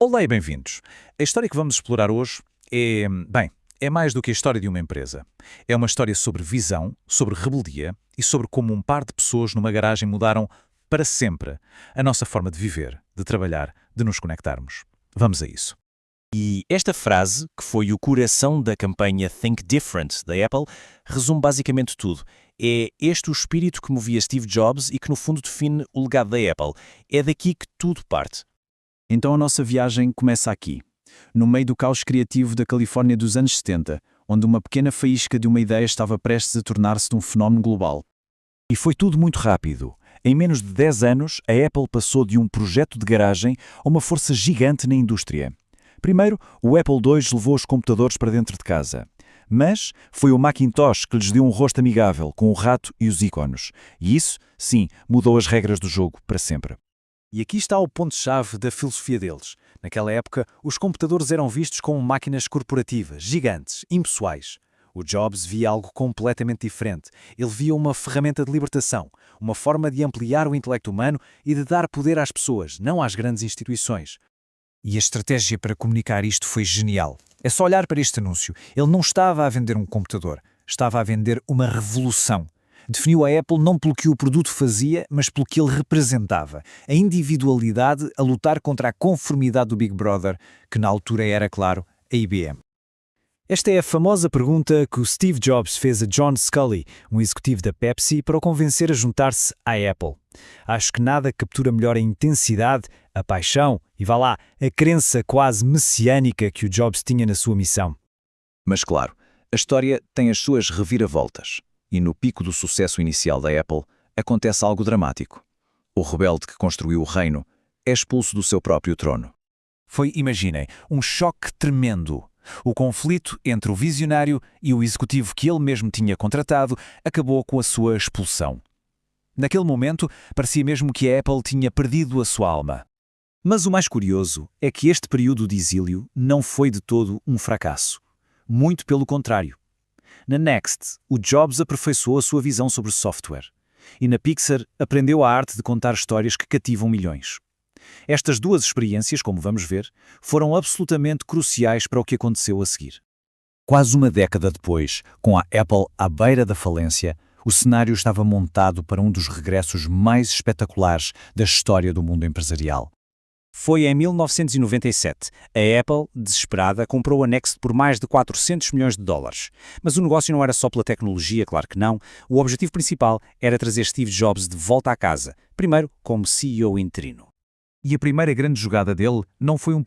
Olá e bem-vindos. A história que vamos explorar hoje é mais do que a história de uma empresa. É uma história sobre visão, sobre rebeldia e sobre como um par de pessoas numa garagem mudaram para sempre a nossa forma de viver, de trabalhar, de nos conectarmos. Vamos a isso. E esta frase, que foi o coração da campanha Think Different da Apple, resume basicamente tudo. É este o espírito que movia Steve Jobs e que no fundo define o legado da Apple. É daqui que tudo parte. Então a nossa viagem começa aqui, no meio do caos criativo da Califórnia dos anos 70, onde uma pequena faísca de uma ideia estava prestes a tornar-se um fenómeno global. E foi tudo muito rápido. Em menos de 10 anos, a Apple passou de um projeto de garagem a uma força gigante na indústria. Primeiro, o Apple II levou os computadores para dentro de casa. Mas foi o Macintosh que lhes deu um rosto amigável, com o rato e os ícones. E isso, sim, mudou as regras do jogo para sempre. E aqui está o ponto-chave da filosofia deles. Naquela época, os computadores eram vistos como máquinas corporativas, gigantes, impessoais. O Jobs via algo completamente diferente. Ele via uma ferramenta de libertação, uma forma de ampliar o intelecto humano e de dar poder às pessoas, não às grandes instituições. E a estratégia para comunicar isto foi genial. É só olhar para este anúncio. Ele não estava a vender um computador, estava a vender uma revolução. Definiu a Apple não pelo que o produto fazia, mas pelo que ele representava. A individualidade a lutar contra a conformidade do Big Brother, que na altura era, claro, a IBM. Esta é a famosa pergunta que o Steve Jobs fez a John Sculley, um executivo da Pepsi, para o convencer a juntar-se à Apple. Acho que nada captura melhor a intensidade, a paixão e, vá lá, a crença quase messiânica que o Jobs tinha na sua missão. Mas claro, a história tem as suas reviravoltas. E no pico do sucesso inicial da Apple, acontece algo dramático. O rebelde que construiu o reino é expulso do seu próprio trono. Foi, imaginem, um choque tremendo. O conflito entre o visionário e o executivo que ele mesmo tinha contratado acabou com a sua expulsão. Naquele momento, parecia mesmo que a Apple tinha perdido a sua alma. Mas o mais curioso é que este período de exílio não foi de todo um fracasso. Muito pelo contrário. Na Next, o Jobs aperfeiçoou a sua visão sobre software. E na Pixar, aprendeu a arte de contar histórias que cativam milhões. Estas duas experiências, como vamos ver, foram absolutamente cruciais para o que aconteceu a seguir. Quase uma década depois, com a Apple à beira da falência, o cenário estava montado para um dos regressos mais espetaculares da história do mundo empresarial. Foi em 1997. A Apple, desesperada, comprou a Next por mais de 400 milhões de dólares. Mas o negócio não era só pela tecnologia, claro que não. O objetivo principal era trazer Steve Jobs de volta à casa, primeiro como CEO interino. E a primeira grande jogada dele não foi um